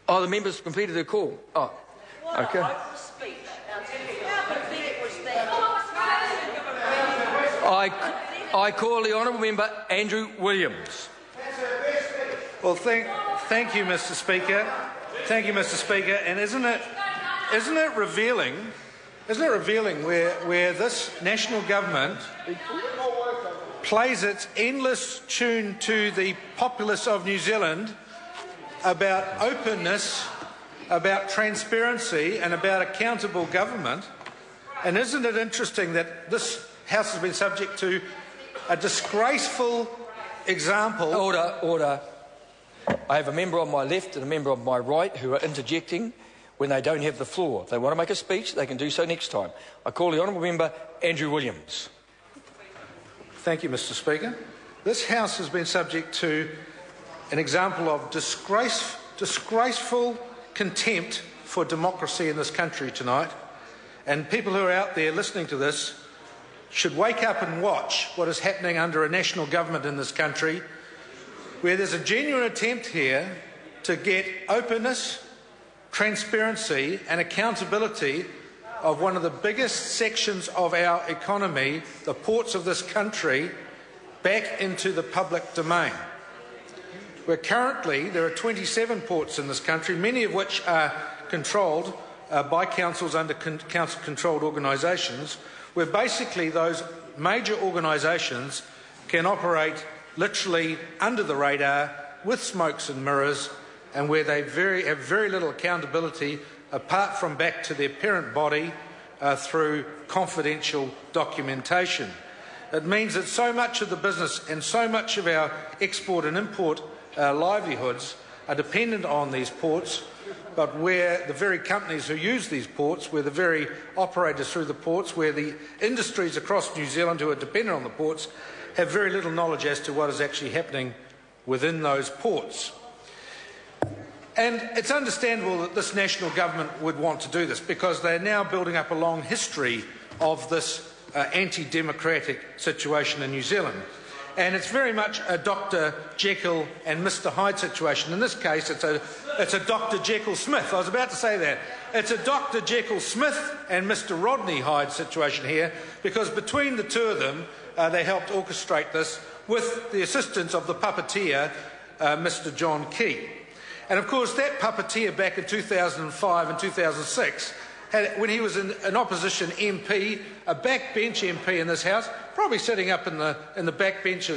Oh, the members completed their call. Oh, okay. I call the honourable member Andrew Williams. Well, thank you, Mr. Speaker. Thank you, Mr. Speaker. And isn't it revealing? Isn't it revealing where this national government plays its endless tune to the populace of New Zealand about openness, about transparency and about accountable government? And isn't it interesting that this House has been subject to a disgraceful example? Order. I have a member on my left and a member on my right who are interjecting when they don't have the floor. If they want to make a speech, they can do so next time. I call the honourable member Andrew Williams. Thank you, Mr. Speaker. This House has been subject to an example of disgraceful contempt for democracy in this country tonight, and people who are out there listening to this should wake up and watch what is happening under a national government in this country, where there's a genuine attempt here to get openness, transparency and accountability of one of the biggest sections of our economy, the ports of this country, back into the public domain. Where currently there are 27 ports in this country, many of which are controlled by councils under council-controlled organisations, where basically those major organisations can operate literally under the radar with smokes and mirrors, and where they have very little accountability apart from back to their parent body through confidential documentation. It means that so much of the business and so much of our export and import livelihoods are dependent on these ports, but where the very companies who use these ports, where the very operators through the ports, where the industries across New Zealand who are dependent on the ports have very little knowledge as to what is actually happening within those ports. And it's understandable that this national government would want to do this, because they're now building up a long history of this anti-democratic situation in New Zealand. And it's very much a Dr. Jekyll and Mr. Hyde situation. In this case, it's a Dr. Jekyll Smith. I was about to say that. It's a Dr. Jekyll Smith and Mr. Rodney Hyde situation here, because between the two of them, they helped orchestrate this with the assistance of the puppeteer, Mr. John Key. And of course, that puppeteer back in 2005 and 2006, when he was an opposition MP, a backbench MP in this House, probably sitting up in the backbench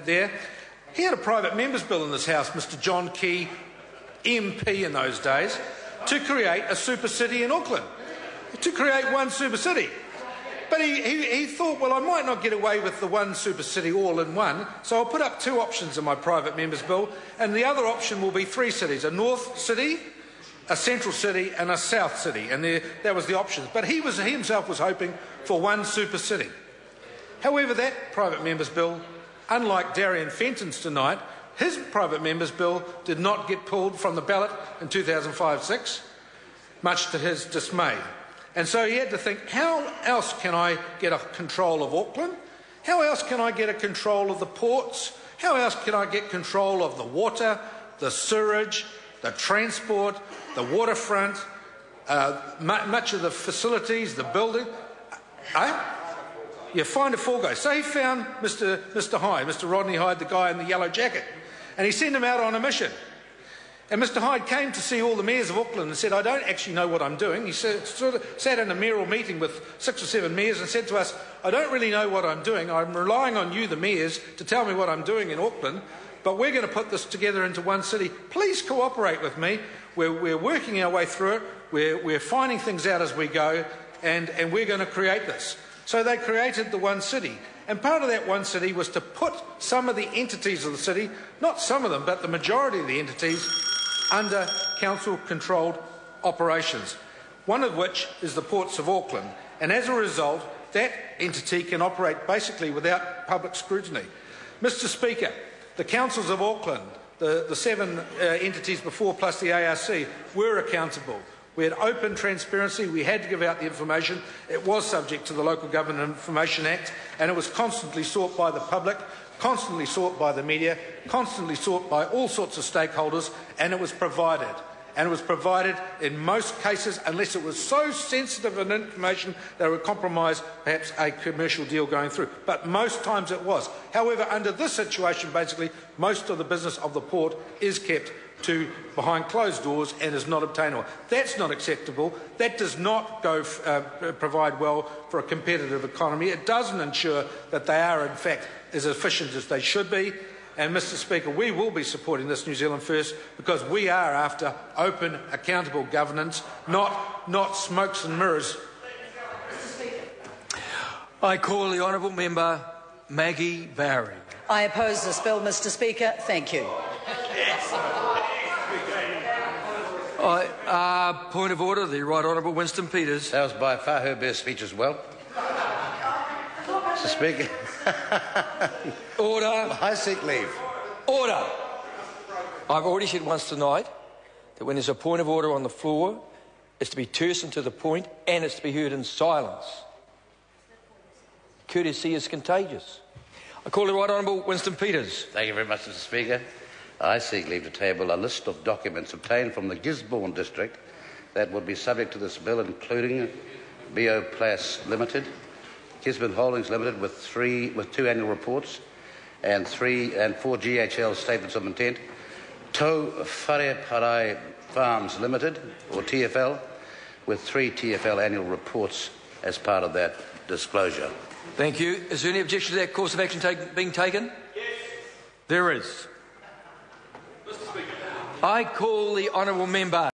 there, he had a private member's bill in this House, Mr. John Key, MP in those days, to create a super city in Auckland, to create one super city. But he thought, well, I might not get away with the one super city all in one, so I'll put up two options in my private member's bill, and the other option will be three cities: a north city, a central city and a south city. And that was the options. But he himself was hoping for one super city. However, that private member's bill, unlike Darian Fenton's tonight, his private member's bill did not get pulled from the ballot in 2005-06, much to his dismay. And so he had to think, how else can I get a control of Auckland? How else can I get a control of the ports? How else can I get control of the water, the sewerage, the transport, the waterfront, much of the facilities, the building? You find a four guy. So he found Mr. Hyde, Mr. Rodney Hyde, the guy in the yellow jacket, and he sent him out on a mission. And Mr. Hyde came to see all the mayors of Auckland and said, I don't actually know what I'm doing. He sort of sat in a mayoral meeting with 6 or 7 mayors and said to us, I don't really know what I'm doing. I'm relying on you, the mayors, to tell me what I'm doing in Auckland, but we're going to put this together into one city. Please cooperate with me. We're working our way through it. We're finding things out as we go, and we're going to create this. So they created the one city. And part of that one city was to put some of the entities of the city, not some of them, but the majority of the entities, under council-controlled operations, one of which is the Ports of Auckland. And as a result, that entity can operate basically without public scrutiny. Mr. Speaker, the councils of Auckland, the 7 entities before plus the ARC, were accountable. We had open transparency. We had to give out the information. It was subject to the Local Government Information Act, and it was constantly sought by the public, constantly sought by the media, constantly sought by all sorts of stakeholders, and it was provided. and it was provided in most cases, unless it was so sensitive an information that it would compromise perhaps a commercial deal going through. But most times it was. However, under this situation, basically, most of the business of the port is kept to behind closed doors and is not obtainable. That's not acceptable. That does not provide well for a competitive economy. It doesn't ensure that they are, in fact, as efficient as they should be. And, Mr Speaker, we will be supporting this New Zealand First because we are after open, accountable governance, not smokes and mirrors. I call the honourable member Maggie Barry. I oppose this bill, Mr Speaker. Thank you. Point of order, the Right Honourable Winston Peters. That was by far her best speech as well. Mr Speaker. Order. I seek leave. Order. I've already said once tonight that when there's a point of order on the floor, it's to be terse and to the point, and it's to be heard in silence. Courtesy is contagious. I call the Right Honourable Winston Peters. Thank you very much, Mr Speaker. I seek leave to table a list of documents obtained from the Gisborne district that would be subject to this bill, including Bioplas Limited, Gisborne Holdings Limited with 2 annual reports and 4 GHL statements of intent, Tau Whareparai Farms Limited, or TFL, with 3 TFL annual reports as part of that disclosure. Thank you. Is there any objection to that course of action being taken? Yes. There is. Mr. Speaker. I call the honourable member